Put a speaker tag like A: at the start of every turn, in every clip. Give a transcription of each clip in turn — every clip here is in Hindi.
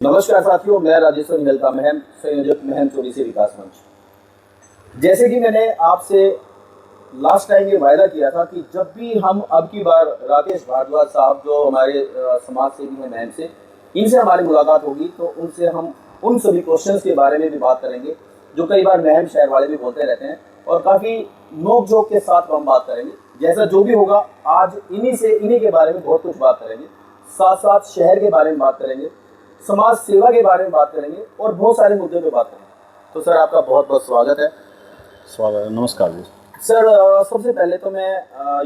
A: नमस्कार साथियों, मैं राजेश्वर मिलता महम, संयोजक महम चोरी से विकास मंच। जैसे कि मैंने आपसे लास्ट टाइम ये वायदा किया था कि जब भी हम अब की बार राकेश भारद्वाज साहब जो हमारे समाज सेवी हैं महम से, इनसे हमारी मुलाकात होगी तो उनसे हम उन सभी क्वेश्चंस के बारे में भी बात करेंगे जो कई बार महम शहर वाले भी बोलते रहते हैं, और काफ़ी नोक झोंक के साथ हम बात करेंगे। जैसा जो भी होगा, आज इन्हीं के बारे में बहुत कुछ बात करेंगे, साथ साथ शहर के बारे में बात करेंगे, समाज सेवा के बारे में बात करेंगे और बहुत सारे मुद्दे पे बात करेंगे। तो सर, आपका बहुत बहुत स्वागत है।
B: स्वागत, नमस्कार जी
A: सर। सबसे पहले तो मैं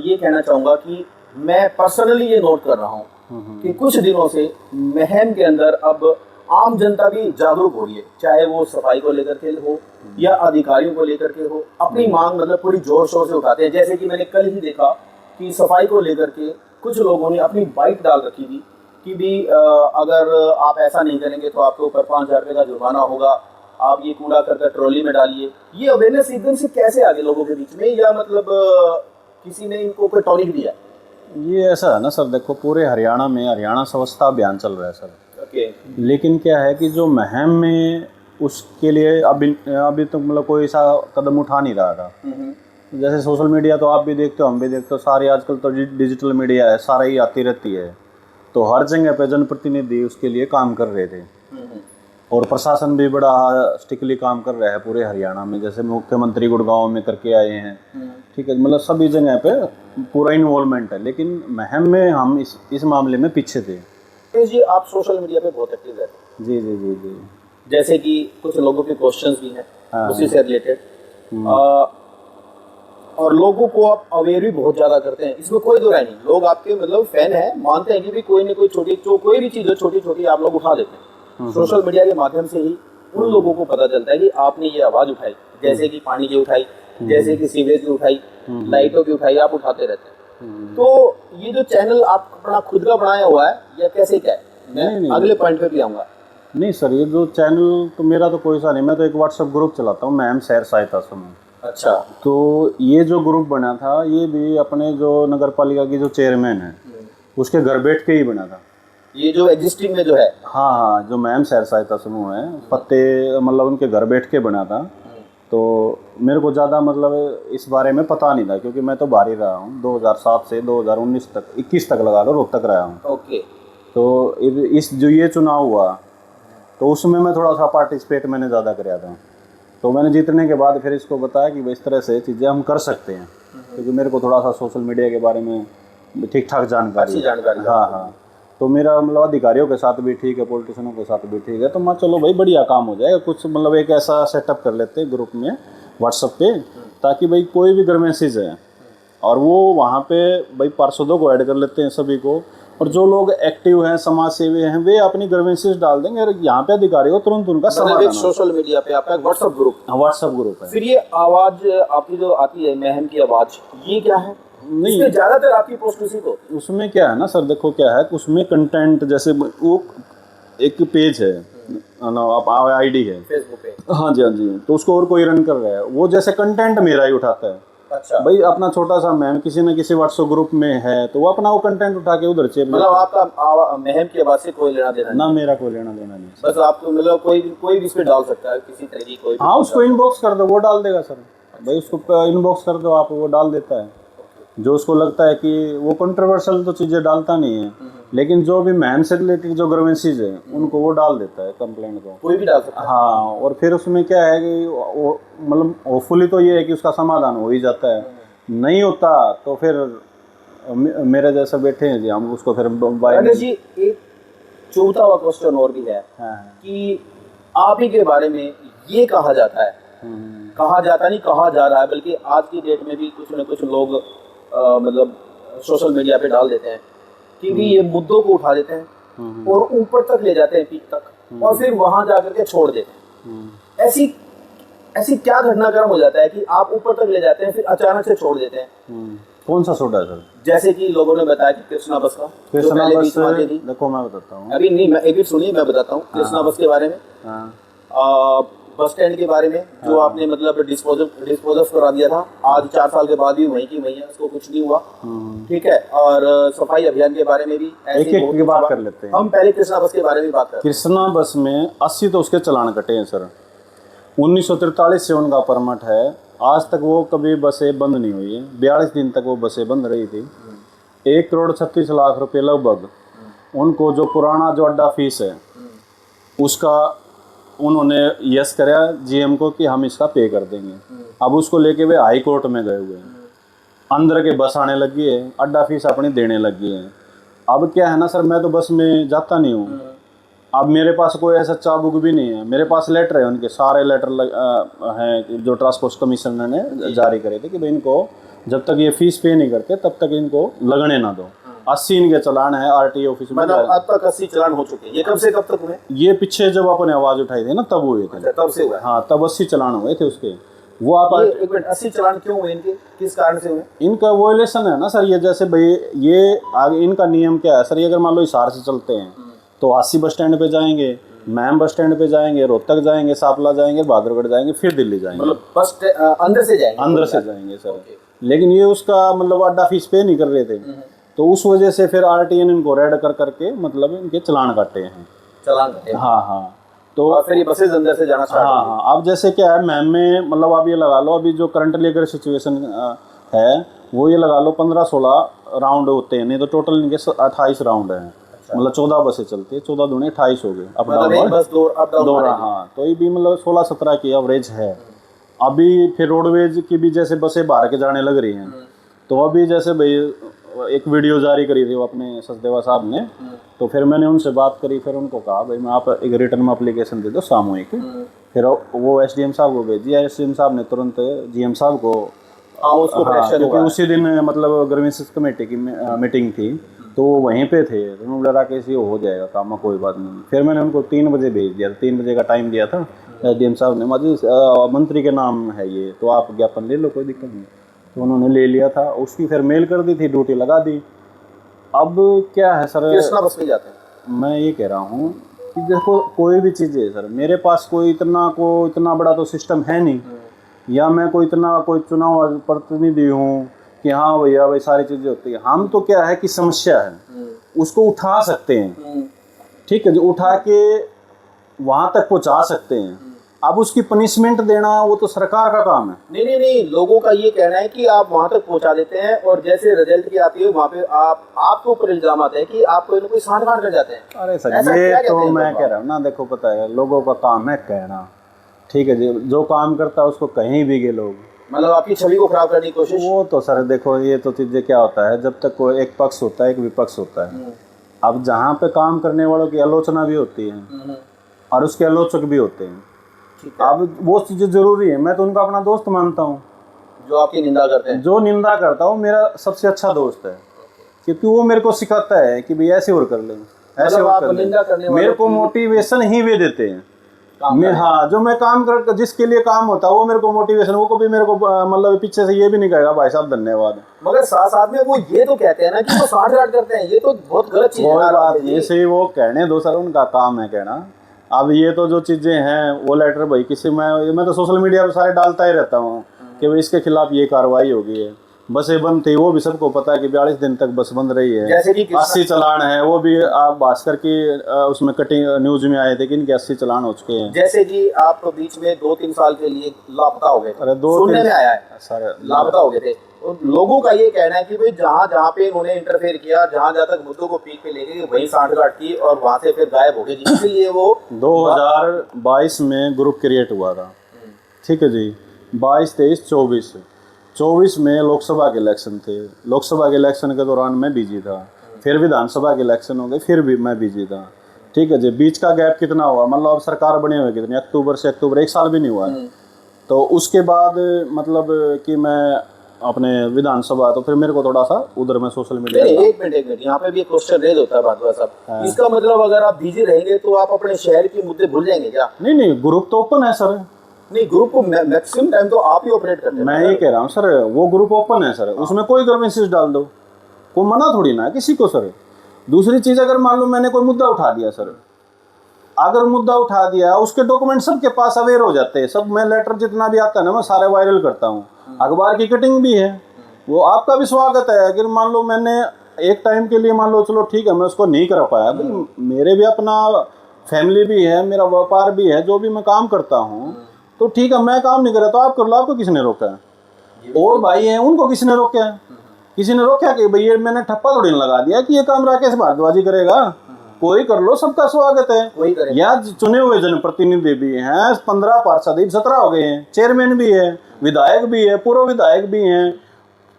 A: ये कहना चाहूँगा कि मैं पर्सनली ये नोट कर रहा हूँ कि कुछ दिनों से महम के अंदर अब आम जनता भी जागरूक हो रही है, चाहे वो सफाई को लेकर के हो या अधिकारियों को लेकर के हो। अपनी मांग मतलब पूरी जोर शोर से उठाते हैं। जैसे कि मैंने कल ही देखा कि सफाई को लेकर के कुछ लोगों ने अपनी बाइक डाल रखी थी कि भी अगर आप ऐसा नहीं करेंगे तो आपके ऊपर 5,000 रुपये का जुर्माना होगा, आप ये कूड़ा करके ट्रॉली में डालिए। ये अवेयरनेस एकदम से कैसे आ गई लोगों के बीच में, या मतलब किसी ने इनको कोई टॉनिक दिया?
B: ये ऐसा है ना सर, देखो पूरे हरियाणा में हरियाणा स्वच्छता अभियान चल रहा है सर।
A: ओके।
B: लेकिन क्या है कि जो महम में उसके लिए अभी तो मतलब कोई ऐसा कदम उठा नहीं रहा था। जैसे सोशल मीडिया तो आप भी देखते हो, हम भी देखते हो, सारी आजकल तो डिजिटल मीडिया है, सारा ही आती रहती है, तो हर जगह पे जनप्रतिनिधि उसके लिए काम कर रहे थे और प्रशासन भी बड़ा स्ट्रिक्टली काम कर रहा है पूरे हरियाणा में। जैसे मुख्यमंत्री गुड़गांव में करके आए हैं, ठीक है, मतलब सभी जगह पे पूरा इन्वॉल्वमेंट है। लेकिन महम में हम इस मामले में पीछे थे।
A: जी, आप सोशल मीडिया पे बहुत एक्टिव रहते हैं।
B: जी जी जी जी।
A: जैसे कि कुछ लोगों के क्वेश्चंस भी हैं उसी से रिलेटेड, और लोगों को आप अवेयर भी बहुत ज़्यादा करते हैं, इसमें कोई दो राय नहीं। लोग आपके मतलब फैन हैं, मानते हैं कि भी कोई ना कोई कोई भी चीज़ छोटी छोटी आप लोग उठा देते हैं। सोशल मीडिया के माध्यम से ही उन लोगों को पता चलता है कि आपने ये आवाज़ उठाई, जैसे कि पानी की उठाई, जैसे कि सीवरेज की उठाई, लाइटों की उठाई, आप उठाते रहते हैं। तो ये जो चैनल आप अपना खुद का बनाया हुआ है या कैसे क्या है? मैं अगले पॉइंट पे भी आऊँगा।
B: नहीं सर, ये जो चैनल तो मेरा तो कोई सा नहीं, मैं तो एक व्हाट्सएप ग्रुप चलाता हूँ, महम शहर सहायता समूह।
A: अच्छा।
B: तो ये जो ग्रुप बना था ये भी अपने जो नगर पालिका की जो चेयरमैन है उसके घर बैठ के ही बना था।
A: ये जो एग्जिस्टिंग में जो है,
B: हाँ हाँ, जो महम शहर सहायता समूह है, पत्ते मतलब उनके घर बैठ के बना था। तो मेरे को ज़्यादा मतलब इस बारे में पता नहीं था, क्योंकि मैं तो बाहर ही रहा हूँ 2007 से 2019 तक, 21 तक लगा लो, रोहतक रहा हूँ।
A: ओके।
B: तो इस जो ये चुनाव हुआ तो उसमें मैं थोड़ा सा पार्टिसिपेट मैंने ज़्यादा कराया था। तो मैंने जीतने के बाद फिर इसको बताया कि भाई इस तरह से चीज़ें हम कर सकते हैं, क्योंकि मेरे को थोड़ा सा सोशल मीडिया के बारे में ठीक ठाक जानकारी है। हाँ हाँ, तो मेरा मतलब अधिकारियों के साथ भी ठीक है, पॉलिटिशियनों के साथ भी ठीक है। तो मैं चलो भाई बढ़िया काम हो जाएगा, कुछ मतलब एक ऐसा सेटअप कर लेते हैं ग्रुप में व्हाट्सएप पे, ताकि भाई कोई भी ग्रीवेंसेस है और वो वहाँ पे भाई पार्षदों को ऐड कर लेते हैं सभी को, और जो लोग एक्टिव हैं, समाज सेवी हैं, वे अपनी ग्रीवेंसेस डाल देंगे और यहाँ पे अधिकारी को तुरंत उनका समाधान।
A: सोशल मीडिया पे आपका व्हाट्सएप ग्रुप है। फिर ये आवाज आपकी जो आती है महम की आवाज, ये क्या है? नहीं, ज्यादातर आपकी पोस्ट उसी को।
B: उसमें क्या है ना सर, देखो क्या है, उसमें कंटेंट जैसे वो एक पेज है आप आईडी है
A: फेसबुक पे,
B: हाँ जी हाँ जी, तो उसको और कोई रन कर रहा है, वो जैसे कंटेंट मेरा ही उठाता है।
A: अच्छा।
B: भाई अपना छोटा सा महम किसी न किसी व्हाट्सएप ग्रुप में है तो वो अपना वो कंटेंट उठा के उधर से,
A: मतलब आपका महम की आवाज से कोई लेना देना
B: ना, मेरा कोई लेना देना नहीं।
A: बस आपको मतलब कोई भी इस पे डाल सकता है किसी तरह की कोई।
B: हाँ, उसको इनबॉक्स कर दो, वो डाल देगा सर। भाई उसको इनबॉक्स कर दो आप, वो डाल देता है जो उसको लगता है कि वो कंट्रोवर्शियल तो चीज़ें डालता नहीं है, लेकिन जो भी महम से रिलेटेड जो ग्रीवेंसेस है उनको वो डाल देता है, कंप्लेंट को कोई भी डाल सकता है। हाँ, और फिर उसमें क्या है कि वो मतलब होपफुली तो ये है कि उसका समाधान हो ही जाता है, नहीं होता तो फिर मेरे जैसा बैठे हैं जी, हम उसको फिर
A: जी। एक चौथा हुआ क्वेश्चन और भी है कि आप ही के बारे में ये कहा जाता है, कहा जाता नहीं, कहा जा रहा है, बल्कि आज की डेट में भी कुछ न कुछ लोग मतलब सोशल मीडिया पे डाल देते हैं कि भी ये मुद्दों को उठा देते हैं और ऊपर तक ले जाते हैं, पीक तक, और फिर वहां जाकर के छोड़ देते हैं। ऐसी क्या घटनाक्रम हो जाता है कि आप ऊपर तक ले जाते हैं फिर अचानक से छोड़ देते हैं?
B: कौन सा सोडा है सर?
A: जैसे कि लोगों ने बताया कि कृष्णा बस का,
B: कृष्णा बस, देखो मैं बताता हूँ
A: अभी नहीं, मैं एक भी सुनिए, मैं बताता हूँ कृष्णा बस के बारे में, बस स्टैंड के बारे में, जो आपने मतलब डिस्पोजल करा दिया था, आज 4 साल के बाद भी वहीं की वहीं है, उसको कुछ नहीं हुआ, ठीक है। और सफाई अभियान के बारे में भी ऐसे
B: एक एक
A: बहुत
B: की बात
A: कुछ
B: कर लेते हैं।
A: हम पहले कृष्णा बस के बारे में बात करते
B: कृष्णा बस में 80 तो उसके चालान कटे हैं सर। 1943 से उनका परमिट है, आज तक वो कभी बसें बंद नहीं हुई है। 42 दिन तक वो बसें बंद रही थी। 1,36,00,000 रुपये लगभग उनको जो पुराना जो अड्डा फीस है उसका उन्होंने यस कराया जीएम को कि हम इसका पे कर देंगे। अब उसको लेके वे हाई कोर्ट में गए हुए हैं, अंदर के बस आने लगी है, अड्डा फीस अपनी देने लगी है। अब क्या है ना सर, मैं तो बस में जाता नहीं हूँ। अब मेरे पास कोई ऐसा चाबुक भी नहीं है, मेरे पास लेटर है, उनके सारे लेटर हैं जो ट्रांसपोर्ट कमिश्नर ने जारी करे थे कि भाई इनको जब तक ये फीस पे नहीं करते तब तक इनको लगने ना दो। 80 इनके चालान है आरटीओ ऑफिस में।
A: मतलब अब तक 80 चालान हो चुके हैं। ये कब से कब तक हुए?
B: ये पीछे जब अपने आवाज उठाई थी ना तब हुए थे।
A: तब से हुआ?
B: हाँ, तब 80 चालान हुए थे उसके। वो आप
A: एक मिनट, 80 चालान क्यों हुए इनके, किस कारण से हुए?
B: इनका वोलेशन है ना सर, ये जैसे भाई ये आगे इनका नियम क्या है सर, ये अगर मान लो हिसार से चलते हैं तो 80 बस स्टैंड पे जाएंगे, मैम बस स्टैंड पे जाएंगे, रोहतक जाएंगे, सापला जाएंगे, बहादुरगढ़ जाएंगे, फिर दिल्ली जाएंगे।
A: मतलब बस अंदर से जाएंगे?
B: अंदर से जाएंगे सर। लेकिन ये उसका मतलब अड्डा फीस पे नहीं कर रहे थे, तो उस वजह से फिर आरटीए ने इनको रेड कर करके मतलब इनके चालान काटे हैं।
A: चालान काटे?
B: हाँ हाँ। तो
A: और फिर ये बसेज अंदर से जाना स्टार्ट?
B: हाँ हाँ। अब जैसे क्या है मैम में मतलब आप ये लगा लो अभी जो करंटली अगर सिचुएशन है वो ये लगा लो 15-16 राउंड होते हैं, नहीं तो टोटल इनके 28 राउंड हैं। मतलब 14 बसें चलती है, 14 दूनी 28 हो गए अप डाउन
A: बस दो।
B: हाँ, तो ये भी मतलब 16-17 की एवरेज है। अभी फिर रोडवेज की भी जैसे बसें बाहर के जाने लग रही हैं, तो अभी जैसे भाई एक वीडियो जारी करी थी वो अपने सचदेवा साहब ने, तो फिर मैंने उनसे बात करी, फिर उनको कहा भाई मैं आप एक रिटर्न में एप्लीकेशन दे दो सामूहिक। फिर वो एसडीएम साहब को भेजी, एसडीएम साहब ने तुरंत जीएम साहब को क्योंकि उसी दिन मतलब ग्रीवेंसेस कमेटी की मीटिंग थी तो वो वहीं पे थे, तो उन्होंने बोला कि ये हो जाएगा काम, कोई बात नहीं। फिर मैंने उनको 3 बजे भेज दिया, 3 बजे का टाइम दिया था एसडीएम साहब ने, मुझे मंत्री के नाम है ये, तो आप ज्ञापन ले लो, कोई दिक्कत नहीं। तो उन्होंने ले लिया था, उसकी फिर मेल कर दी थी, ड्यूटी लगा दी। अब क्या है सर,
A: कृष्णा बस में जाते हैं।
B: मैं ये कह रहा हूँ कि देखो कोई भी चीज़ है सर, मेरे पास कोई इतना बड़ा तो सिस्टम है नहीं, या मैं कोई चुनाव प्रतिनिधि हूँ कि हाँ भैया भाई सारी चीज़ें होती है। हम तो क्या है कि समस्या है उसको उठा सकते हैं, ठीक है, जो उठा के वहाँ तक पहुँचा सकते हैं। अब उसकी पनिशमेंट देना वो तो सरकार का काम है।
A: नहीं, लोगों का ये कहना है कि आप वहाँ तक पहुँचा देते हैं और जैसे रिजल्ट की आती है वहाँ पे आपके ऊपर इल्जाम आता है कि आप कोई ना कोई सांठ-गांठ कर जाते हैं।
B: अरे सर ये तो मैं कह रहा हूँ ना, देखो पता है लोगों का काम है कहना, ठीक है जी, जो काम करता है उसको कहीं भी गए लोग,
A: मतलब आपकी छवि को खराब करने की कोशिश।
B: वो तो सर देखो ये तो चीज़ें क्या होता है, जब तक कोई एक पक्ष होता है एक विपक्ष होता है। अब जहाँ पे काम करने वालों की आलोचना भी होती है और उसके आलोचक भी होते हैं। अब वो चीज़ें जरूरी है, मैं तो उनका अपना दोस्त मानता हूँ।
A: जो आपकी निंदा करते हैं? जो
B: निंदा करता हूँ मेरा सबसे अच्छा दोस्त है, क्योंकि वो मेरे को सिखाता है कि भाई ऐसे और कर ले, ऐसे और कर ले। मेरे को मोटिवेशन ही वे देते हैं। हाँ, जो मैं काम कर जिसके लिए काम होता है वो मेरे को मोटिवेशन, वो कभी मेरे को मतलब पीछे से ये भी नहीं कहेगा भाई साहब धन्यवाद,
A: मगर साथ साथ में वो ये तो कहते हैं ना कि वो सांठ-गांठ करते हैं, ये तो बहुत गलत चीज़ है।
B: ऐसे वो कहने दो सर, उनका काम है कहना। अब ये तो जो चीज़ें हैं वो लेटर भाई किसी मैं तो सोशल मीडिया पे सारे डालता ही रहता हूँ कि भाई इसके खिलाफ ये कार्रवाई हो गई है। बसें बंद थी वो भी सबको पता है कि 42 दिन तक बस बंद रही है।
A: जैसे कि
B: 80 चालान है, वो भी आप भास्कर की उसमें कटिंग न्यूज में आए थे कि इनके 80 चालान हो चुके हैं।
A: जैसे कि आप बीच में 2-3 साल के लिए लापता हो गए थे,
B: अरे
A: सुनने में आया है
B: सारे
A: लापता हो गए थे। तो लोगों का ये कहना है कि भाई जहाँ पे इन्होंने इंटरफेयर किया, जहाँ तक मुद्दों को पीक पे ले गए वहीं सांठ-गांठ की और वहाँ से फिर गायब हो गए, इसलिए वो
B: 2022 में ग्रुप क्रिएट हुआ था, ठीक है जी। 22, 23, 24 में लोकसभा के इलेक्शन थे। लोकसभा के इलेक्शन के दौरान मैं बिजी था, फिर विधानसभा के इलेक्शन हो गए, फिर भी मैं बिजी था, ठीक है जी। बीच का गैप कितना हुआ, मतलब अब सरकार बने हुए कितनी, अक्टूबर से अक्टूबर 1 साल भी नहीं हुआ है। तो उसके बाद मतलब कि मैं अपने विधानसभा, तो फिर मेरे को थोड़ा सा उधर में सोशल मीडिया।
A: एक मिनट यहाँ पे भी एक क्वेश्चन रेज होता है भारद्वाज साहब, इसका मतलब अगर आप बिजी रहेंगे तो आप अपने शहर के मुद्दे भूल जाएंगे क्या?
B: नहीं, ग्रुप तो ओपन है सर।
A: नहीं, ग्रुप को मैक्सिमम टाइम तो आप ही ऑपरेट करते हैं।
B: मैं ये कह रहा हूँ सर, वो ग्रुप ओपन है सर, उसमें कोई ग्रीवेंसेस डाल दो, कोई मना थोड़ी ना है किसी को सर। दूसरी चीज़, अगर मान लो मैंने कोई मुद्दा उठा दिया सर, अगर मुद्दा उठा दिया उसके डॉक्यूमेंट सबके पास अवेयर हो जाते हैं सब। मैं लेटर जितना भी आता है ना मैं सारे वायरल करता हूँ, अखबार की कटिंग भी है, वो आपका भी स्वागत है। अगर मान लो मैंने एक टाइम के लिए मान लो चलो ठीक है मैं उसको नहीं कर पाया भाई, मेरे भी अपना फैमिली भी है, मेरा व्यापार भी है, जो भी मैं काम करता हूँ, तो ठीक है मैं काम नहीं कर रहा तो आप कर लो, आपको किसने रोका है? और भाई हैं उनको किसने रोका है? किसी ने रोका कि भाई ये मैंने ठप्पा थोड़ी ना लगा दिया कि ये काम राकेश भारद्वाज ही करेगा, कोई कर लो, सबका स्वागत है। या चुने हुए जनप्रतिनिधि भी हैं, 15 पार्षद 17 हो गए हैं, चेयरमैन भी है, विधायक भी है, पूर्व विधायक भी हैं,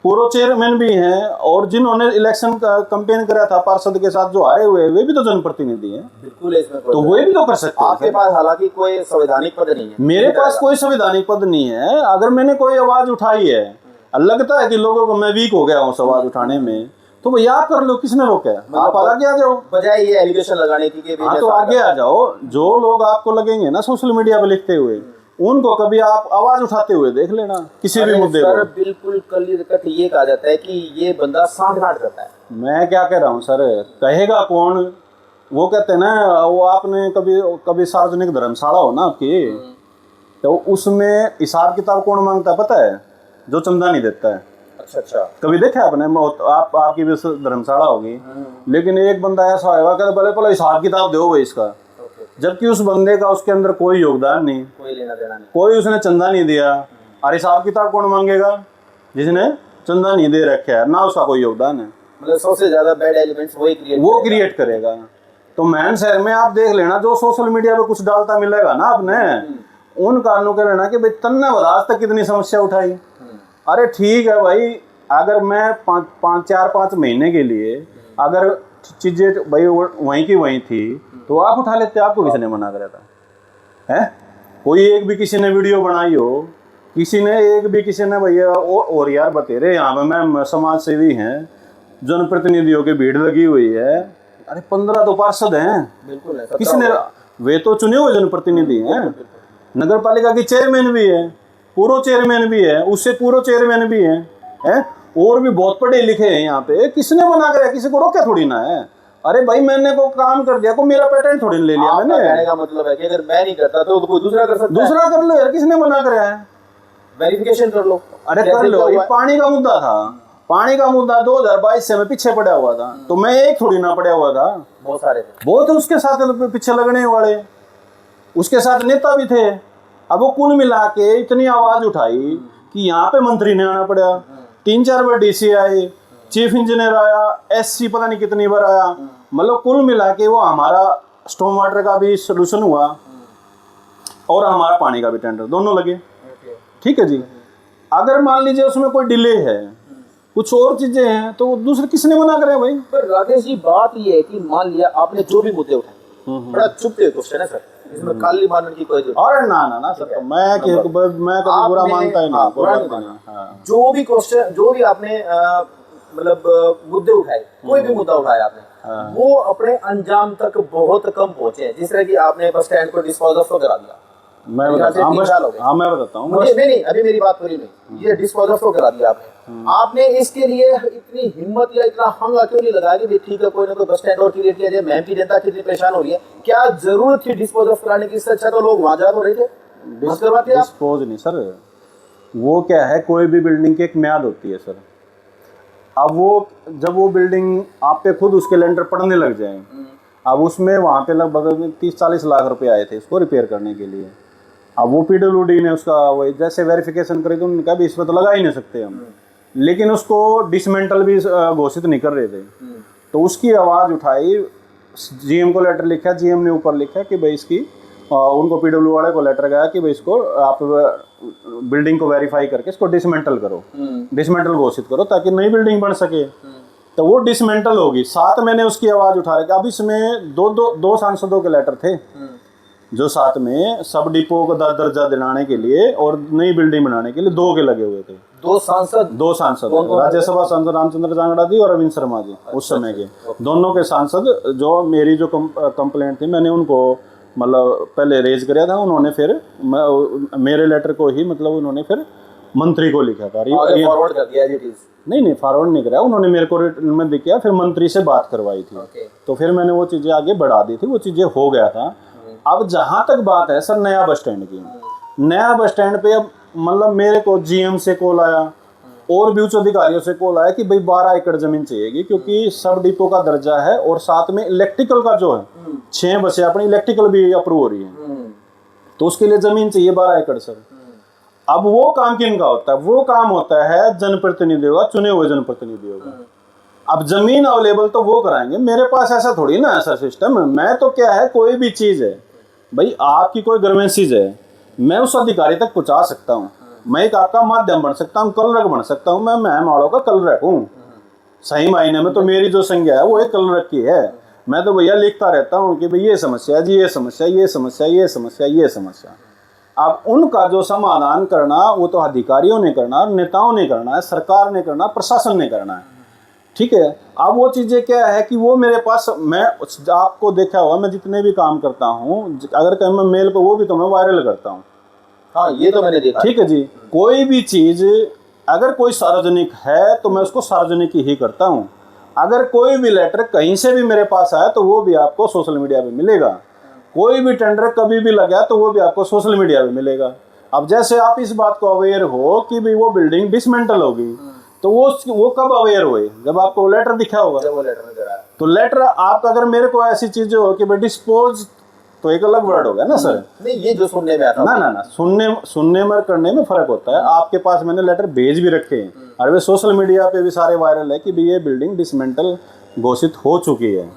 B: पूर्व चेयरमैन भी हैं, और जिन्होंने इलेक्शन का कैंपेन करा था पार्षद के साथ जो हारे हुए वे भी तो जनप्रतिनिधि हैं।
A: बिल्कुल, इसमें
B: तो वे भी तो कर सकते हैं।
A: आपके पास हालांकि कोई संवैधानिक पद नहीं है।
B: मेरे पास कोई संवैधानिक पद नहीं है। अगर मैंने कोई आवाज उठाई है, लगता है कि लोगों को मैं वीक हो गया हूँ आवाज उठाने में, तो भैया आप कर लो, किसने रोका है? आप आगे आ जाओ,
A: बजाय ये एलिगेशन लगाने की कि
B: हाँ तो आगे आ जाओ। जो लोग आपको लगेंगे ना सोशल मीडिया पे लिखते हुए, उनको कभी आप आवाज उठाते हुए देख लेना किसी भी मुद्दे
A: पर। बिल्कुल क्लियर कट ये कहा जाता है कि ये बंदा सांठगांठ करता है।
B: मैं क्या कह रहा हूँ सर, कहेगा कौन? वो कहते हैं ना, वो आपने कभी सार्वजनिक धर्मशाला हो ना आपकी, तो उसमें हिसाब किताब कौन मांगता है पता है? जो चंदा नहीं देता है।
A: अच्छा,
B: कभी देखा आपने? आपकी भी धर्मशाला होगी, लेकिन एक बंदा ऐसा होगा कहते भले भले हिसाब किताब दो भाई इसका, जबकि उस बंदे का उसके अंदर कोई योगदान नहीं,
A: कोई लेना देना नहीं,
B: कोई उसने चंदा नहीं दिया। और हिसाब किताब कौन मांगेगा? जिसने चंदा नहीं दे रखा है ना, उसका कोई योगदान है।
A: मतलब सबसे ज्यादा बैड एलिमेंट्स वो क्रिएट
B: करेगा। तो मैन शहर में आप देख लेना, जो सोशल मीडिया पे कुछ डालता मिलेगा ना आपने, उन कारणों के लेना कि भाई तन्ने आज तक कितनी समस्या उठाई। अरे ठीक है भाई, अगर मैं 5 महीने के लिए अगर चीजें भाई वहीं की वहीं थी तो आप उठा लेते, आपको किसी ने मना करा था? है कोई एक भी किसी ने वीडियो बनाई हो, किसी ने भैया और यार बतेरे यहाँ पे मैं समाज सेवी हैं, जनप्रतिनिधियों की भीड़ लगी हुई है। अरे 15 तो पार्षद हैं,
A: बिल्कुल है,
B: किसने? वे तो चुने हुए जनप्रतिनिधि हैं, नगर पालिका की चेयरमैन भी है, पूर्व चेयरमैन भी है, उससे पूर्व चेयरमैन भी है, और भी बहुत पढ़े लिखे हैं यहाँ पे। किसने मना कराया? किसी को रोका थोड़ी ना है। अरे भाई मैंने को काम कर दिया, को मेरा पेटेंट थोड़ी ले लिया मैंने।
A: कहने का मतलब है कि अगर मैं नहीं करता तो कोई दूसरा कर सकता है।
B: दूसरा कर लो यार, किसने मना कराया है?
A: वेरिफिकेशन कर लो।
B: अरे कर लो। ये पानी का मुद्दा था, पानी का मुद्दा 2022 से मैं पीछे पड़ा हुआ था, तो मैं एक थोड़ी ना पड़ा हुआ था,
A: बहुत सारे थे,
B: बहुत उसके साथ पीछे लगने वाले, उसके साथ नेता भी थे। अब वो कुल मिला के इतनी आवाज उठाई कि यहाँ पे मंत्री ने आना पड़ा, 3-4 बार डीसी आए, चीफ इंजीनियर आया, एससी पता नहीं कितनी बार आया। मतलब कुल मिला के वो हमारा स्टॉर्म वाटर का भी सोल्यूशन हुआ और हमारा पानी का भी टेंडर दोनों लगे। ठीक है जी। अगर मान लीजिए उसमें कोई डिले है, कुछ और चीजें हैं, तो दूसरे किसने मना करे भाई?
A: पर राकेश जी बात ये है कि मान लिया आपने जो भी मुद्दे उठाए, बड़ा चुपके क्वेश्चन है सर, इसमें काली मानने की कोई जरूरत नहीं।
B: अरे ना सर, तो मैं कभी बुरा मानता ही नहीं, बुरा नहीं।
A: जो भी क्वेश्चन, जो भी आपने मतलब मुद्दे उठाए, कोई भी मुद्दा उठाया आपने, वो अपने अंजाम तक बहुत कम पहुंचे। जिस तरह की आपने बस स्टैंड को डिस्पोज ऑफ करा दिया,
B: मैं बताता हूँ।
A: नहीं, अभी मेरी बात पूरी नहीं, ये डिस्पोज ऑफ करा दिया आपने इसके लिए इतनी हिम्मत या इतना हंगा क्यों नहीं लगाया कि ठीक है कोई ना कोई बस स्टैंड और क्रिएट किया जाए? मैम की जनता कितनी परेशान हो रही है, क्या जरूरत थी डिस्पोज ऑफ कराने की? इससे अच्छा तो लोग वहां जा रहे थे,
B: डिस्पोज नहीं सर, वो क्या है, कोई भी बिल्डिंग की एक म्याद होती है सर। अब वो जब वो बिल्डिंग आप पे खुद उसके लेंटर पड़ने लग जाए, अब उसमें वहाँ पे लगभग 30-40 लाख रुपए आए थे इसको रिपेयर करने के लिए। अब वो PWD ने उसका वही जैसे वेरिफिकेशन करी तो उन्होंने कहा भी इसमें तो लगा ही नहीं सकते हम, लेकिन उसको डिसमेंटल भी घोषित नहीं कर रहे थे। तो उसकी आवाज़ उठाई, GM को लेटर लिखा, GM ने ऊपर लिखा कि भाई इसकी उनको PW वाले को लेटर गया कि भाई इसको आप बिल्डिंग को वेरीफाई करके इसको डिसमेंटल करो, डिसमेंटल घोषित करो ताकि नई बिल्डिंग बन सके। तो वो डिसमेंटल होगी। साथ मैंने उसकी आवाज़ उठा रखी। अब इसमें दो सांसदों के लेटर थे जो साथ में सब डिपो को दर्जा दिलाने के लिए और नई बिल्डिंग बनाने के लिए 2 के लगे हुए थे। दो सांसद राज्यसभा सांसद रामचंद्र जांगड़ा जी और अरविंद शर्मा जी, उस समय के दोनों के सांसद। जो मेरी जो कंप्लेंट थी मैंने उनको मतलब पहले रेज किया था, उन्होंने फिर मेरे लेटर को ही मतलब उन्होंने फिर मंत्री को लिखा था।
A: फॉरवर्ड कर दिया जी?
B: नहीं फॉरवर्ड नहीं कराया, उन्होंने मेरे को रिटर्न में दिया, फिर मंत्री से बात करवाई थी। तो फिर मैंने वो चीज़ें आगे बढ़ा दी थी, वो चीज़ें हो गया था। अब जहाँ तक बात है सर नया बस स्टैंड की, नया बस स्टैंड पे अब मतलब मेरे को GM से कॉल आया और भी उच्च अधिकारियों से कॉल आया कि भाई 12 एकड़ जमीन चाहिएगी, क्योंकि सब डिपो का दर्जा है और साथ में इलेक्ट्रिकल का जो है 6 बसे अपनी इलेक्ट्रिकल भी अप्रूव हो रही है, तो उसके लिए जमीन चाहिए 12 एकड़ सर। अब वो काम किनका होता है? वो काम होता है जनप्रतिनिधियों का, चुने हुए जनप्रतिनिधियों का। अब जमीन अवेलेबल तो वो कराएंगे, मेरे पास ऐसा थोड़ी ना ऐसा सिस्टम है। मैं तो क्या है, कोई भी चीज है भाई, आपकी कोई ग्रीवेंसीज है, मैं उस अधिकारी तक पहुंचा सकता हूँ, मैं एक आपका माध्यम बन सकता हूँ, कलरक बन सकता हूँ, मैं महम वालों का कलरक हूँ। सही मायने में तो मेरी जो संज्ञा है वो एक कलरक की है। मैं तो भैया लिखता रहता हूँ कि भाई ये समस्या जी, ये समस्या, ये समस्या, ये समस्या, ये समस्या। अब उनका जो समाधान करना वो तो अधिकारियों ने करना, नेताओं ने करना है, सरकार ने करना, प्रशासन ने करना है, ठीक है। अब वो चीज़ें क्या है कि वो मेरे पास, मैं आपको देखा होगा, मैं जितने भी काम करता हूँ, अगर कहीं मैं मेल पे, वो भी तो मैं वायरल करता हूँ।
A: हाँ, ये तो मैंने देखा।
B: ठीक है जी। कोई भी चीज़ अगर कोई सार्वजनिक है तो मैं उसको सार्वजनिक ही करता हूँ। अगर कोई भी लेटर कहीं से भी मेरे पास आया तो वो भी आपको सोशल मीडिया पे मिलेगा। कोई भी टेंडर कभी भी लगा तो वो भी आपको सोशल मीडिया पे मिलेगा। अब जैसे आप इस बात को अवेयर हो कि भाई वो बिल्डिंग डिसमेंटल होगी, तो वो कब अवेयर हुए? जब आपको लेटर दिखा होगा।
A: जब वो लेटर नजर आया
B: तो लेटर आपका, अगर मेरे को ऐसी चीजें हो कि भाई डिस्पोज, तो एक अलग वर्ड हो गया ना सर।
A: नहीं, ये जो सुनने में आता
B: ना ना ना, सुनने में करने में फर्क होता है। आपके पास मैंने लेटर भेज भी रखे हैं और वे सोशल मीडिया पे भी सारे वायरल है कि भाई ये बिल्डिंग डिसमेंटल घोषित हो चुकी है।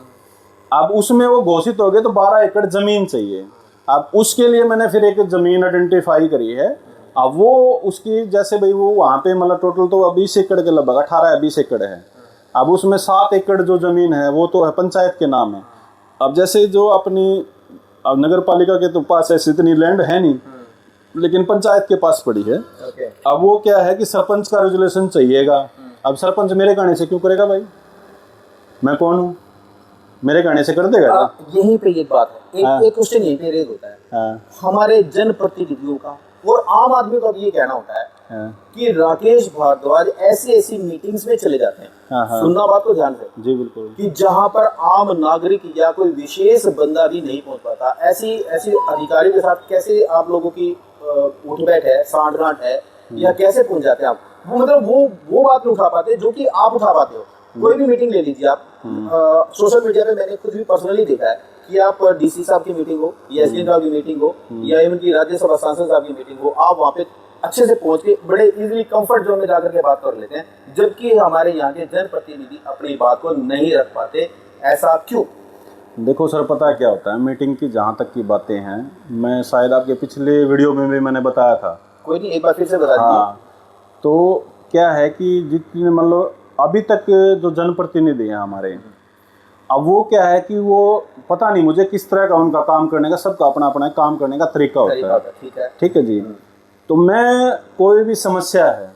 B: अब उसमें वो घोषित हो गए तो 12 एकड़ जमीन चाहिए। अब उसके लिए मैंने फिर एक जमीन आइडेंटिफाई करी है। अब वो उसकी, जैसे भाई वो वहाँ पे मतलब टोटल तो 20 एकड़ के लगभग 18 या 20 एकड़ है। अब उसमें 7 एकड़ जो जमीन है वो तो है पंचायत के नाम है। अब जैसे जो अपनी, अब नगर पालिका के तो पास ऐसी इतनी लैंड है नहीं, लेकिन पंचायत के पास पड़ी है। अब वो क्या है कि सरपंच का रेजुलेशन चाहिएगा। अब सरपंच मेरे कहने से क्यों करेगा भाई? मैं कौन हूँ? मेरे कहने से कर देगा?
A: यहीं पे एक बात है, एक क्वेश्चन यहीं पे रेज होता है। हमारे जनप्रतिनिधियों का और आम आदमी का भी ये कहना होता है कि राकेश भारद्वाज ऐसी मीटिंग्स में चले जाते हैं, सुनना बात को ध्यान से
B: जी बिल्कुल,
A: कि जहां पर आम नागरिक या कोई विशेष बंदा भी नहीं पहुंच पाता। ऐसी अधिकारियों के साथ कैसे आप लोगों की उठ बैठ है, सांठ-गांठ है, या कैसे पहुंच जाते हैं आप? वो मतलब वो बात नहीं उठा पाते जो कि आप उठा पाते हो। कोई भी मीटिंग ले लीजिए आप, सोशल मीडिया पे मैंने खुद भी पर्सनली देखा है कि आप डीसी साहब की मीटिंग हो या एसडीएम साहब की मीटिंग हो या इवन की राज्यसभा सांसद साहब की मीटिंग हो, आप वहाँ पे अच्छे से पहुंच के बड़े इजीली कंफर्ट जोन में जाकर के बात कर लेते हैं, जबकि हमारे यहाँ के जनप्रतिनिधि अपनी बात को नहीं रख पाते। ऐसा क्यों?
B: देखो सर, पता है क्या होता है, मीटिंग की जहाँ तक की बातें हैं, मैं शायद आपके पिछले वीडियो में भी मैंने बताया था।
A: कोई नहीं, एक बार फिर से बता दीजिए।
B: हाँ, तो क्या है कि जितने मतलब अभी तक जो जनप्रतिनिधि हैं हमारे, अब वो क्या है कि वो पता नहीं मुझे किस तरह का उनका काम करने का, सबका अपना अपना काम करने का तरीका होता है। ठीक है जी। तो मैं कोई भी समस्या है,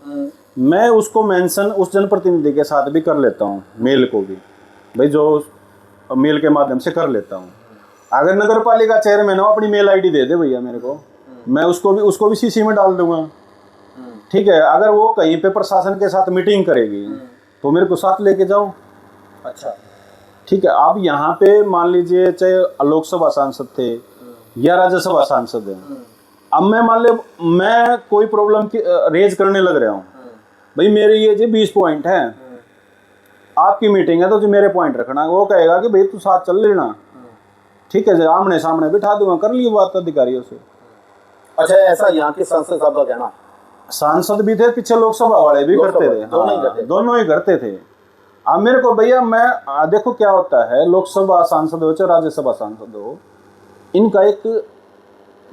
B: मैं उसको मेंशन उस जनप्रतिनिधि के साथ भी कर लेता हूँ, मेल को भी भाई जो मेल के माध्यम से कर लेता हूँ। अगर नगर पालिका चेयरमैन हो, अपनी मेल आईडी दे दे भैया मेरे को, मैं उसको भी सीसी में डाल दूंगा। ठीक है। अगर वो कहीं पे प्रशासन के साथ मीटिंग करेगी तो मेरे को साथ लेके जाओ।
A: अच्छा, ठीक
B: है। अब यहाँ पे मान लीजिए चाहे लोकसभा सांसद थे या राज्यसभा सांसद है, अब मैं मान ले मैं कोई प्रॉब्लम की रेज करने लग रहा हूँ, भाई मेरे ये जी 20 पॉइंट है, आपकी मीटिंग है तो जो मेरे पॉइंट रखना, वो कहेगा कि भाई तू साथ चल लेना। ठीक है जी, आमने सामने बिठा दूंगा, कर ली बात अधिकारियों से।
A: अच्छा, ऐसा यहाँ के सांसद साहब का कहना?
B: सांसद भी थे, पीछे लोकसभा वाले भी करते थे, दोनों ही करते थे। अब मेरे को भैया, मैं देखो क्या होता है, लोकसभा सांसद हो चाहे राज्यसभा सांसद हो, इनका एक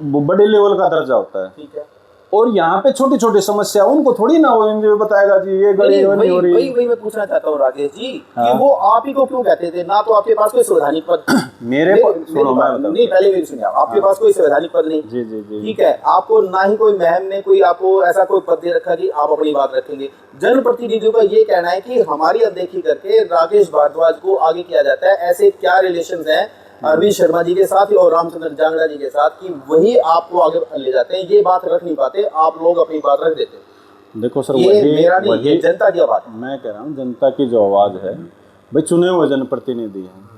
B: बड़े लेवल का दर्जा होता है। ठीक है। और यहाँ पे छोटी छोटी समस्या उनको थोड़ी ना हो, इनको बताएगा जी ये गली नहीं हो रही।
A: वही मैं पूछना चाहता हूँ राकेश जी, कि वो आप ही को क्यों कहते थे? ना तो आपके पास कोई संवैधानिक पद
B: मेरे सुनो मैं बताऊं,
A: नहीं पहले मेरी सुनिए, आपके पास कोई संवैधानिक पद नहीं।
B: जी जी जी,
A: ठीक है। आपको ना ही कोई महम ने कोई आपको ऐसा कोई पद दे रखा कि आप अपनी बात रखेंगे। जनप्रतिनिधियों का ये कहना है कि हमारी अनदेखी करके राकेश भारद्वाज को आगे किया जाता है। ऐसे क्या रिलेशन है अरविंद शर्मा जी के साथ और रामचंद्र जांगड़ा जी के साथ कि वही आपको आगे ले जाते हैं? ये बात रख नहीं पाते, आप लोग अपनी बात रख देते हैं।
B: देखो सर,
A: ये मेरा नहीं, ये जनता की आवाज।
B: मैं कह रहा हूँ जनता की जो आवाज है भाई, चुने हुए जनप्रतिनिधि हैं।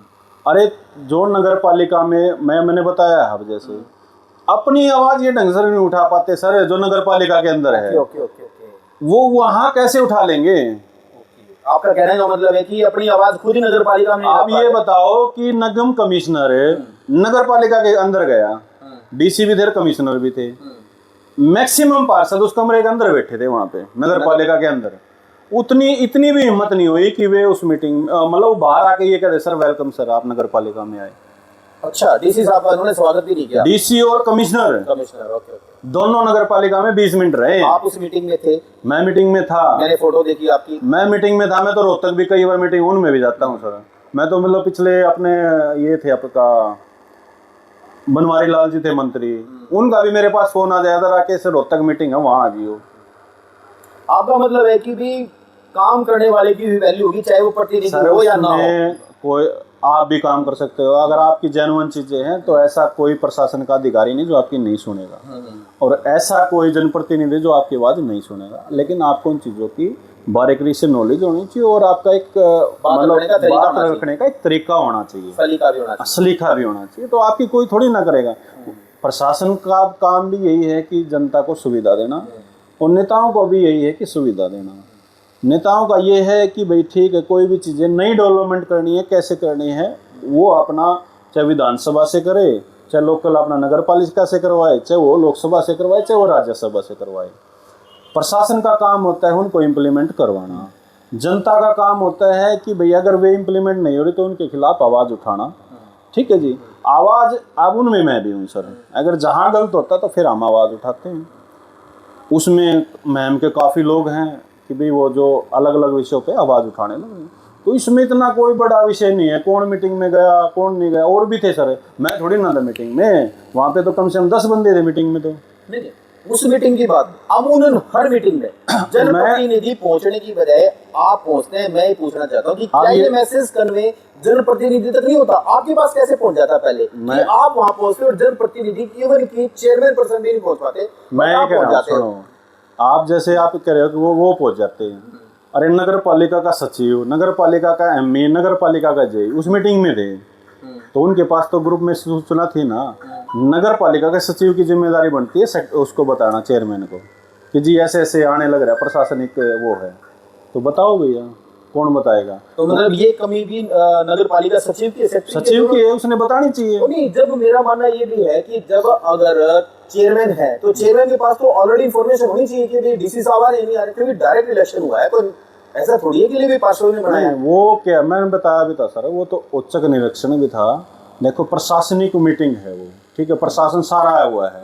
B: अरे जो नगर पालिका में मैंने बताया है, जैसे अपनी आवाज ये ढंग से नहीं उठा पाते सर, जो नगर पालिका के अंदर है। वो वहाँ कैसे उठा लेंगे?
A: आपका कहने का मतलब है कि अपनी आवाज खुद ही नगर पालिका में
B: आप ये बताओ कि निगम कमिश्नर नगर पालिका के अंदर गया, डीसी भी थे, कमिश्नर भी थे, मैक्सिमम पार्षद उस कमरे के अंदर बैठे थे वहां पे नगर पालिका के अंदर। इतनी भी हिम्मत नहीं हुई कि वे उस मीटिंग मतलब बाहर आके ये कहते सर वेलकम सर आप नगर पालिका में आए।
A: अच्छा, डीसी साहब का उन्होंने स्वागत भी नहीं किया?
B: डीसी और कमिश्नर
A: ओके।
B: दोनों नगर पालिका में 20 मिनट रहे।
A: आप उस मीटिंग में थे?
B: मैं मीटिंग में था,
A: मैंने फोटो देखी आपकी।
B: मैं मीटिंग में था, मैं तो रोहतक भी कई बार मीटिंग उनमें भी जाता हूँ सर। मैं तो मतलब पिछले अपने ये थे आपका बनवारी लाल जी थे मंत्री, उनका भी मेरे पास फोन आ जाया था राकेश रोहतक मीटिंग है वहां आ जियो।
A: आपका मतलब है कि भी काम करने वाले की भी वैल्यू होगी, चाहे वो प्रतिनिधि हो या ना हो।
B: कोई आप भी काम कर सकते हो अगर आपकी जेन्युइन चीजें हैं, तो ऐसा कोई प्रशासन का अधिकारी नहीं जो आपकी नहीं सुनेगा, और ऐसा कोई जनप्रतिनिधि जो आपकी आवाज नहीं सुनेगा। लेकिन आपको उन चीजों की बारीकी से नॉलेज होनी चाहिए, और आपका एक मतलब बात रखने का एक तरीका होना चाहिए, सलीका भी होना चाहिए। तो आपकी कोई थोड़ी ना करेगा। प्रशासन का काम भी यही है कि जनता को सुविधा देना, और नेताओं को भी यही है कि सुविधा देना। नेताओं का ये है कि भाई ठीक है, कोई भी चीज़ें नई डेवलपमेंट करनी है, कैसे करनी है, वो अपना चाहे विधानसभा से करे, चाहे लोकल अपना नगर पालिका से करवाए, चाहे वो लोकसभा से करवाए, चाहे वो राज्यसभा से करवाए। प्रशासन का काम होता है उनको इम्प्लीमेंट करवाना। जनता का काम होता है कि भैया अगर वे इम्प्लीमेंट नहीं हो रही तो उनके खिलाफ आवाज़ उठाना। ठीक है जी, आवाज़ अब उनमें मैं भी हूँ सर। अगर जहाँ गलत होता तो फिर हम आवाज़ उठाते हैं। उसमें मैम के काफ़ी लोग हैं कि भाई वो जो अलग अलग विषयों पे आवाज़ उठाने लगे, तो इसमें इतना कोई बड़ा विषय नहीं है कौन मीटिंग में गया कौन नहीं गया। और भी थे सर, मैं थोड़ी ना था मीटिंग में, वहाँ पे तो कम से कम 10 बंदे थे मीटिंग में। तो
A: नहीं, उस मीटिंग की बात अमूमन हर मीटिंग में जनप्रतिनिधि पहुंचने की बजाय आप पहुंचते हैं। मैं ये पूछना चाहता हूँ कि क्या ये मैसेज कन्वे जनप्रतिनिधि तक नहीं होता? आपके पास कैसे पहुंच जाता पहले कि आप वहां पहुंचते और जनप्रतिनिधि केवल की चेयरमैन पर्सन भी नहीं पहुंच पाते?
B: मैं कह रहा हूं, सुनो, आप जैसे आप कह रहे हो कि वो पहुंच जाते हैं। अरे नगर पालिका का सचिव, नगर पालिका का एमए, नगर पालिका का जेई उस मीटिंग में थे, तो उनके पास तो ग्रुप में सूचना थी ना। नगर पालिका के सचिव की जिम्मेदारी बनती है उसको बताना चेयरमैन को कि जी ऐसे ऐसे आने लग रहा है, प्रशासनिक वो है, तो बताओ भैया, कौन बताएगा?
A: तो मतलब ये कमी भी नगर पालिका सचिव की
B: है, उसने बतानी चाहिए।
A: नहीं, जब मेरा मानना ये भी है कि जब अगर चेयरमैन है तो चेयरमैन के पास तो ऑलरेडी इन्फॉर्मेशन होनी चाहिए कि डीसी साहब आ रहे नहीं आ रहे, क्योंकि डायरेक्ट इलेक्शन हुआ है, तो ऐसा थोड़ी है कि लिए भी पार्षद ने बनाया।
B: वो क्या मैंने बताया भी था सर, वो तो औचक निरीक्षण भी था। देखो प्रशासनिक मीटिंग है वो, ठीक है, प्रशासन सारा आया हुआ है,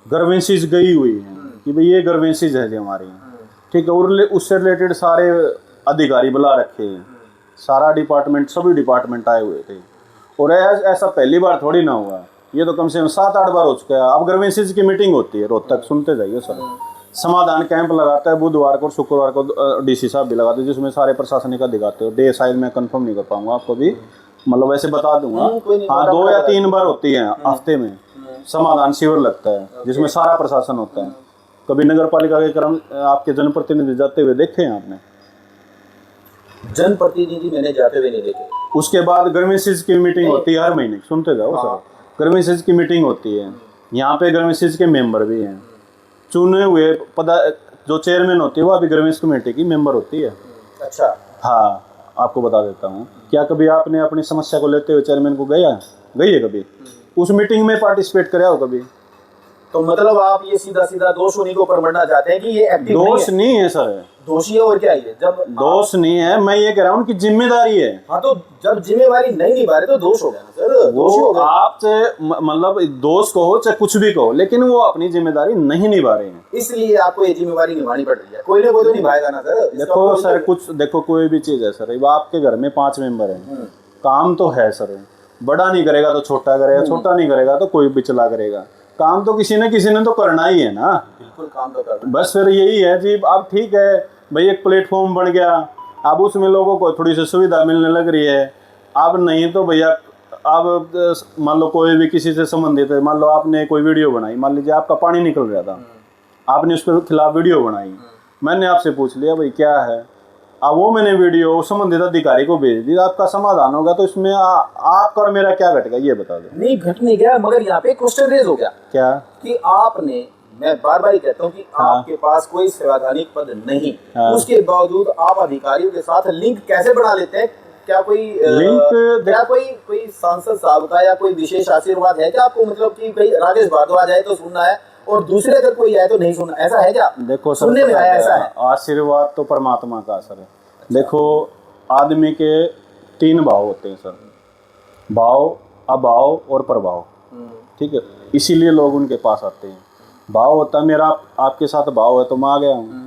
B: ग्रीवेंसेस गई हुई है कि भाई ये ग्रीवेंसेस है जी हमारी, ठीक है, और उससे रिलेटेड सारे अधिकारी बुला रखे हैं, सारा डिपार्टमेंट, सभी डिपार्टमेंट आए हुए थे। और ऐसा पहली बार थोड़ी ना हुआ, ये तो कम से कम 7-8 बार हो चुका है। अब ग्रीवेंसेस की मीटिंग होती है रोहतक, सुनते जाइए सर, समाधान कैंप लगाता है बुधवार को और शुक्रवार को डीसी साहब भी लगाते हैं, जिसमें सारे प्रशासनिक अधिकारी हो। डे शायद मैं कंफर्म नहीं कर पाऊंगा आपको भी, मतलब वैसे बता दूंगा। हाँ, 2 या 3 बार होती है हफ्ते में समाधान शिविर लगता है, जिसमें सारा प्रशासन होता है। कभी नगर पालिका के कर्म आपके जनप्रतिनिधि जाते हुए देखे हैं आपने?
A: जनप्रतिनिधि मैंने जाते हुए नहीं देखे।
B: उसके बाद ग्रीवेंसेस की मीटिंग होती है हर महीने, सुनते जाओ सर, ग्रीवेंसेस की मीटिंग होती है। यहाँ पे ग्रीवेंसेस के मेंबर भी हैं, चुने हुए जो चेयरमैन होती है वो अभी ग्रीवेंस कमेटी की मेंबर होती है।
A: अच्छा,
B: हाँ, आपको बता देता हूँ। क्या कभी आपने अपनी समस्या को लेते हुए चेयरमैन को गई है कभी? उस मीटिंग में पार्टिसिपेट कराया हो कभी?
A: तो मतलब आप ये सीधा सीधा दोष उन्हीं को परमढ़ना चाहते हैं कि ये एक्टिव
B: दोष नहीं है सर,
A: दोषी है और क्या है? जब
B: दोष नहीं है, मैं ये कह रहा हूँ कि जिम्मेदारी है।
A: हाँ, तो जब जिम्मेदारी नहीं निभा रहे तो दोष हो गया सर।
B: वो आप मतलब दोष कहो चाहे कुछ भी कहो, लेकिन वो अपनी जिम्मेदारी नहीं निभा रहे हैं,
A: इसलिए आपको ये जिम्मेदारी निभानी पड़ रही है। कोई ना कोई तो निभाएगा ना सर।
B: देखो सर, कुछ देखो, कोई भी चीज है सर, आपके घर में 5 मेंबर हैं, काम तो है सर, बड़ा नहीं करेगा तो छोटा करेगा, छोटा नहीं करेगा तो कोई पिछला करेगा, काम तो किसी ने तो करना ही है ना।
A: बिल्कुल, काम तो करना।
B: बस फिर यही है जी। अब ठीक है भाई, एक प्लेटफॉर्म बन गया, अब उसमें लोगों को थोड़ी सी सुविधा मिलने लग रही है। अब नहीं तो भैया, अब मान लो कोई भी किसी से संबंधित है, मान लो आपने कोई वीडियो बनाई, मान लीजिए आपका पानी निकल रहा था, आपने उसके खिलाफ वीडियो बनाई, मैंने आपसे पूछ लिया भाई क्या है, अब वो मैंने वीडियो संबंधित अधिकारी को भेज दी, आपका समाधान होगा, तो इसमें आपका और मेरा क्या घटेगा ये बता दो।
A: नहीं, घट नहीं गया, मगर यहाँ पे क्वेश्चन रेज हो गया।
B: क्या?
A: कि आपने मैं बार बार ही कहता हूँ कि आपके पास कोई संवैधानिक पद नहीं, उसके बावजूद आप अधिकारियों के साथ लिंक कैसे बना लेते हैं? क्या कोई लिंक, क्या कोई सांसद साहब का या कोई विशेष आशीर्वाद है क्या आपको? मतलब कि भाई राकेश भारद्वाज आए तो सुनना है और दूसरे अगर कोई आए तो नहीं सुनना, ऐसा है क्या?
B: देखो सर,
A: सुनने में आया ऐसा है।
B: आशीर्वाद तो परमात्मा का असर है। देखो आदमी के 3 भाव होते हैं सर, भाव, अभाव और प्रभाव। ठीक है, इसीलिए लोग उनके पास आते हैं। भाव होता है मेरा आपके साथ भाव है तो मैं आ गया हूँ।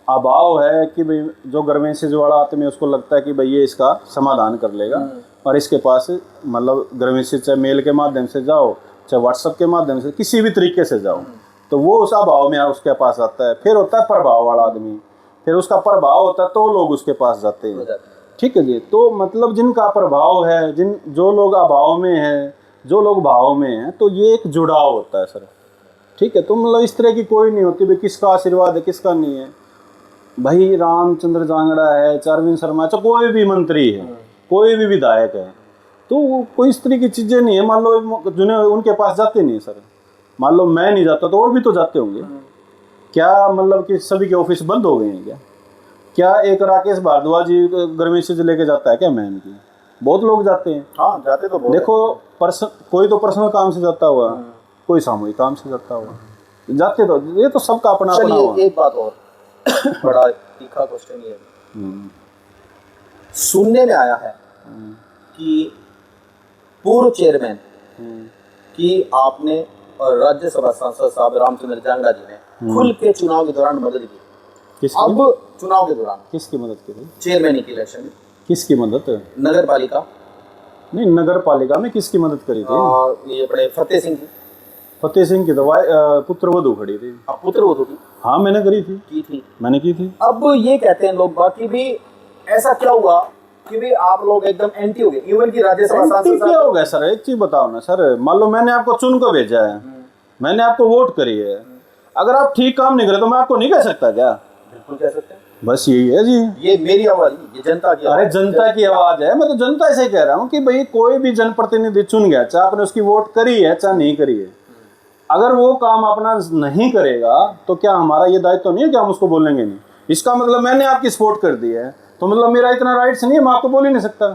B: अभाव है कि भाई जो गर्मेसेज वाला आदमी उसको लगता है कि भाई ये इसका समाधान कर लेगा, और इसके पास मतलब गर्मेसेज चाहे मेल के माध्यम से जाओ चाहे व्हाट्सएप के माध्यम से किसी भी तरीके से जाओ तो वो उस अभाव में उसके पास आता है। फिर होता है प्रभाव वाला आदमी, फिर उसका प्रभाव होता है तो लोग उसके पास जाते हैं। ठीक है जी, तो मतलब जिनका प्रभाव है, जो लोग अभाव में हैं, जो लोग भाव में हैं, तो ये एक जुड़ाव होता है सर। ठीक है, तो मतलब इस तरह की कोई नहीं होती भाई किसका आशीर्वाद है किसका नहीं है। भाई रामचंद्र जांगड़ा है, अरविंद शर्मा, चाहे कोई भी मंत्री है, कोई भी विधायक है, तो कोई इस तरह की चीज़ें नहीं है। मान लो जिन्हें उनके पास जाते नहीं है सर, मान लो मैं नहीं जाता तो और भी तो जाते होंगे। क्या मतलब कि सभी के ऑफिस बंद हो गए हैं क्या? क्या एक राकेश भारद्वाज जी गर्मेसेज लेके जाता है क्या मैम की? बहुत लोग जाते हैं।
A: हाँ, जाते तो बहुत।
B: देखो कोई तो पर्सनल काम से जाता हुआ, कोई सामूहिक काम से जाता हुआ, जाते तो ये तो सबका अपना अपना हुआ।
A: एक बात और बड़ा तीखा क्वेश्चन ये सुनने में आया है कि पूर्व चेयरमैन की आपने और राज्यसभा सांसद साहब रामचंद्र जांगड़ा जी ने खुल के चुनाव के दौरान मदद की। अब चुनाव के दौरान
B: किसकी मदद की थी?
A: चेयरमैन की इलेक्शन में
B: किसकी मदद?
A: नगर पालिका
B: नहीं, नगर पालिका में किसकी मदद करी थी?
A: ये अपने फतेह सिंह की।
B: फतेह सिंह की दवाई पुत्रवधू खड़ी थी।
A: अब पुत्रवधू की?
B: हाँ, मैंने करी थी।
A: की थी?
B: मैंने की थी।
A: अब ये कहते हैं लोग बाकी भी ऐसा क्या हुआ कि भी आप लोग एकदम एंटी हो गए? इवन की राज्यसभा सांसद
B: क्या हो गया सर? एक चीज बताओ ना सर, मान लो मैंने आपको चुन को भेजा है, मैंने आपको वोट करी है, अगर आप ठीक काम नहीं करे तो मैं आपको नहीं कह सकता क्या?
A: बिल्कुल कह सकते हैं।
B: बस यही है जी,
A: ये मेरी आवाज, ये जनता की
B: अरे जनता की आवाज है। मैं तो जनता से कह रहा हूँ कि भाई कोई भी जनप्रतिनिधि चुन गया, चाहे आपने उसकी वोट करी है चाहे नहीं करी है, अगर वो काम अपना नहीं करेगा तो क्या हमारा ये दायित्व तो नहीं है कि हम उसको बोलेंगे नहीं? इसका मतलब मैंने आपकी सपोर्ट कर दी है तो मतलब मेरा इतना राइट्स नहीं है, मैं आपको बोल ही नहीं सकता।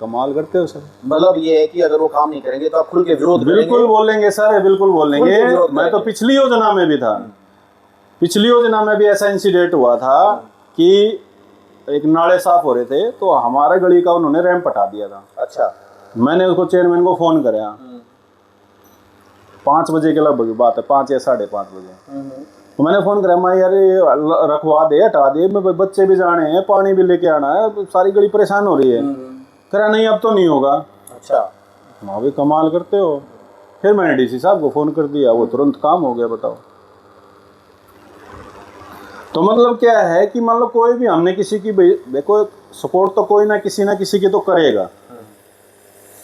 B: कमाल करते हो सर।
A: मतलब ये है कि अगर वो काम नहीं करेंगे तो आप खुल के विरोध
B: बिल्कुल बोलेंगे सर, बिल्कुल बोलेंगे। मैं तो पिछली योजना में भी था, पिछली योजना में भी ऐसा इंसिडेंट हुआ था कि एक नाले साफ हो रहे थे तो हमारे गली का उन्होंने रैंप हटा दिया था।
A: अच्छा।
B: मैंने उसको चेयरमैन को फोन कराया, 5 बजे के लगभग बात है, 5 या 5:30 बजे। तो मैंने फोन कराया, मैं यार रखवा दे, हटा दे, मैं बच्चे भी जाने हैं, पानी भी लेके आना है, सारी गली परेशान हो रही है। करा नहीं, अब तो नहीं होगा।
A: अच्छा।
B: वहाँ भी कमाल करते हो। फिर मैंने डीसी साहब को फ़ोन कर दिया, वो तुरंत काम हो गया। बताओ, तो मतलब क्या है कि मान लो कोई भी हमने किसी की, देखो सपोर्ट तो कोई ना किसी की तो करेगा,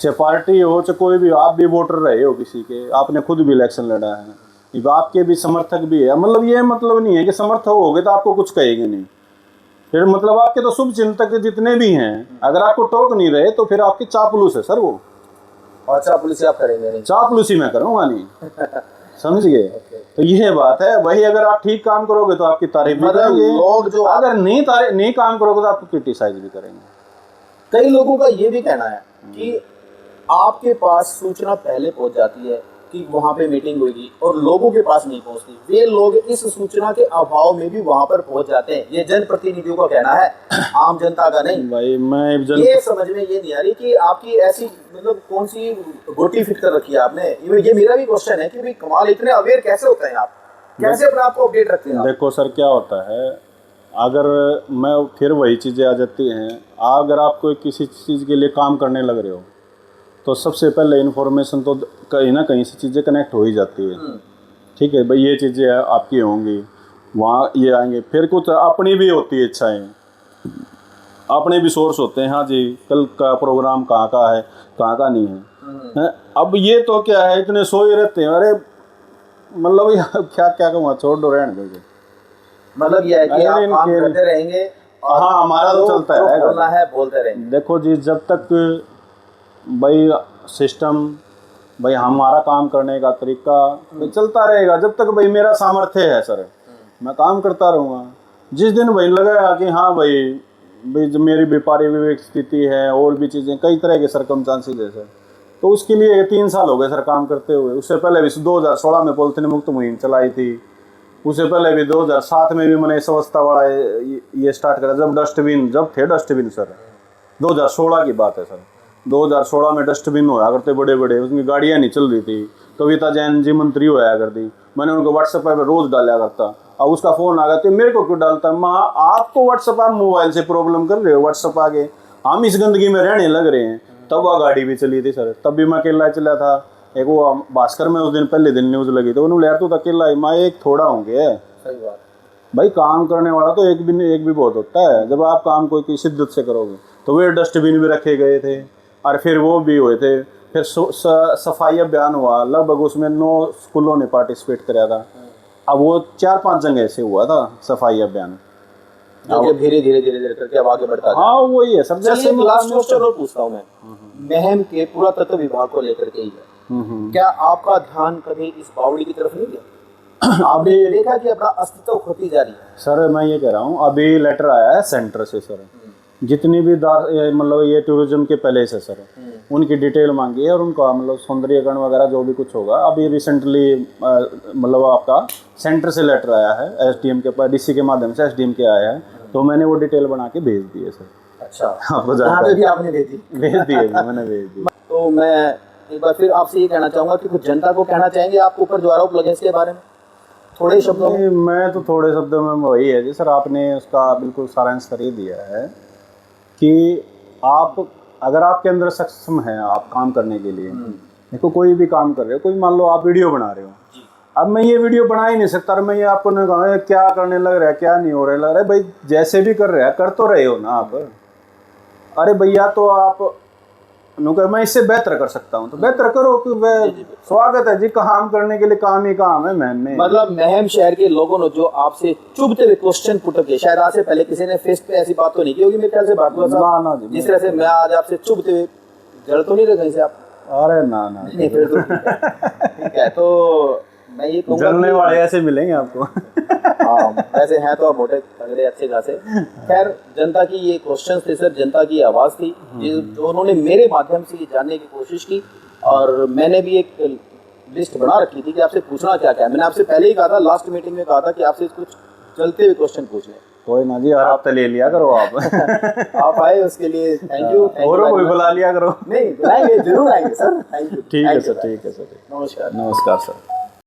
B: चाहे पार्टी हो चाहे कोई भी। आप भी वोटर रहे हो किसी के, आपने खुद भी इलेक्शन लड़ा है, आपके भी समर्थक भी है। मतलब ये मतलब नहीं है कि समर्थक हो गए तो आपको कुछ कहेंगे नहीं। फिर मतलब आपके तो शुभ चिंतक जितने भी हैं, अगर आपको टोक नहीं रहे तो फिर आपकी चापलूस है सर वो।
A: और चापलूसी आप करेंगे नहीं?
B: चापलूसी मैं करूँगा नहीं। समझ गए? तो ये बात है। वही अगर आप ठीक काम करोगे तो आपकी तारीफ भी करेंगे,
A: लोग जो
B: अगर नहीं काम करोगे तो आपको क्रिटिसाइज भी करेंगे।
A: कई लोगों का ये भी कहना है कि आपके पास सूचना पहले पहुंच जाती है कि वहां पे मीटिंग होगी और लोगों के पास नहीं पहुंचती, वे लोग इस सूचना के अभाव में भी वहां पर पहुंच जाते हैं। ये जनप्रतिनिधियों का कहना है, आम जनता का नहीं।
B: भाई मैं
A: ये समझ में ये नहीं आ रही कि आपकी ऐसी मतलब कौन सी गोटी फिट कर रखी है आपने। ये मेरा भी क्वेश्चन है कि भाई कमाल, इतने अवेयर कैसे होते हैं आप, कैसे अपने आप को अपडेट रखते हैं?
B: देखो सर क्या होता है, अगर मैं फिर वही चीज़ें आ जाती हैं, अगर आप कोई किसी चीज़ के लिए काम करने लग रहे हो तो सबसे पहले इन्फॉर्मेशन तो कहीं ना कहीं से चीज़ें कनेक्ट हो ही जाती है। ठीक है भाई, ये चीज़ें आपकी होंगी, वहाँ ये आएंगे, फिर कुछ अपनी भी होती है इच्छाएं, अपने भी सोर्स होते हैं। हाँ जी, कल का प्रोग्राम कहाँ का है, कहाँ का नहीं है। अब ये तो क्या है, इतने सोए रहते हैं। अरे मतलब क्या क्या कहूँगा, छोड़ दो, रहने दो।
A: मतलब ये है कि आप काम करते रहेंगे।
B: हाँ, हमारा तो चलता है,
A: बोलना है बोलते रहेंगे।
B: देखो जी, जब तक भाई सिस्टम भाई हमारा काम करने का तरीका भाई चलता रहेगा जब तक भाई मेरा सामर्थ्य है सर, मैं काम करता रहूँगा। जिस दिन भाई लगेगा कि हाँ भाई भाई जो मेरी पारिवारिक स्थिति है और भी चीज़ें कई तरह के सरकमस्टांसेस है सर, तो उसके लिए 3 साल हो गए सर काम करते हुए। उससे पहले भी 2016 में पॉलिथीन मुक्त मुहिम चलाई थी, उससे पहले भी 2007 में भी मैंने इस अवस्था वाला ये स्टार्ट करा जब थे डस्टबिन सर, 2016 की बात है सर। 2016 में डस्टबिन होया करते बड़े बड़े, उसमें गाड़ियाँ नहीं चल रही थी। कविता जैन जी मंत्री होया करती, मैंने उनको व्हाट्सएप पर रोज़ डाला करता। अब उसका फ़ोन आ गया तो मेरे को क्यों डालता, माँ आप तो व्हाट्सएप आप मोबाइल से प्रॉब्लम कर रहे हो, व्हाट्सएप आगे हम इस गंदगी में रहने लग रहे हैं। तब वह गाड़ी भी चली थी सर, तब भी मैं अकेला चला था। एक वो भास्कर में उस दिन पहले दिन न्यूज़ लगी तो उन्होंने यार तू तो अकेला ही, मैं एक थोड़ा होंगे।
A: सही बात
B: भाई काम करने वाला तो एक भी बहुत होता है। जब आप काम कोई की शिद्दत से करोगे तो वे डस्टबिन भी रखे गए थे और फिर वो भी हुए थे। फिर सफाई अभियान हुआ, लगभग उसमें 9 स्कूलों ने पार्टिसिपेट कराया था। अब वो 4-5 जगह से हुआ था सफाई अभियान,
A: धीरे धीरे करके अब आगे बढ़ता है।
B: हाँ वही है सर।
A: जैसे लास्ट क्वेश्चन और पूछता हूँ मैं, महम के पुरातत्व विभाग को लेकर के ही है, क्या आपका ध्यान कभी इस बावड़ी की तरफ नहीं गया? आपने ये देखा कि अपना अस्तित्व खोती जा रही है?
B: सर मैं ये कह रहा हूँ, अभी लेटर आया है सेंटर से सर, जितनी भी मतलब ये टूरिज्म के पैलेस है सर, उनकी डिटेल मांगी है और उनका मतलब सौंदर्यकरण वगैरह जो भी कुछ होगा। अभी रिसेंटली मतलब आपका सेंटर से लेटर आया है, एसडीएम के पास, डीसी के माध्यम से एसडीएम के आया है, तो मैंने वो डिटेल बना के भेज दी है सर।
A: अच्छा,
B: आपको
A: यहाँ पे भी आपने भेज
B: दी है, मैंने भेज दी।
A: तो मैं एक बार फिर आपसे ये कहना चाहूँगा कि कुछ जनता को कहना चाहेंगे आपके ऊपर जो आरोप लगे इसके बारे में थोड़े शब्दों में?
B: मैं तो थोड़े शब्दों में वही है जी सर, आपने उसका बिल्कुल सारांश कर ही दिया है कि आप अगर आपके अंदर सक्षम है आप काम करने के लिए, देखो कोई भी काम कर रहे हो, कोई मान लो आप वीडियो बना रहे हो, अब मैं ये वीडियो बना ही नहीं सकता और मैं ये आपको नहीं कहूँगा क्या करने लग रहा है क्या नहीं हो रहा है, लग रहा है भाई जैसे भी कर रहे हैं कर तो रहे हो ना आप। अरे भैया तो आप मैं इससे बेहतर कर सकता हूँ तो बेहतर करो, कि स्वागत है जी, काम करने के लिए काम ही काम है। मैंने
A: मतलब महम शहर के लोगों ने जो आपसे चुभते हुए क्वेश्चन पुट किए, शायद आज से पहले किसी ने फेस पे ऐसी बात तो नहीं की होगी मेरे ख्याल से, भारद्वाज साहब जिस तरह से मैं आज आपसे चुभते हुए जड़ तो नहीं रहे कहीं से आप?
B: अरे ना
A: नहीं फिर तो ठीक है। तो मैं ये कहूँगा
B: जलने वाले ऐसे मिलेंगे आपको।
A: हाँ वैसे हैं तो मोटे तगड़े अच्छे खासे। खैर जनता की ये क्वेश्चन थे सर, जनता की आवाज़ थी जो उन्होंने मेरे माध्यम से ये जानने की कोशिश की, और मैंने भी एक लिस्ट बना रखी थी कि आपसे पूछना क्या क्या है। मैंने आपसे पहले ही कहा था, लास्ट मीटिंग में कहा था कि आपसे कुछ चलते हुए क्वेश्चन पूछने।
B: कोई ना जी, आप तो ले लिया करो आप।
A: आप आए उसके लिए थैंक यू।
B: और कोई बुला लिया करो।
A: नहीं बुलाएंगे, जरूर आएंगे सर। Thank you.
B: ठीक है सर, ठीक है सर,
A: नमस्कार।
B: नमस्कार सर।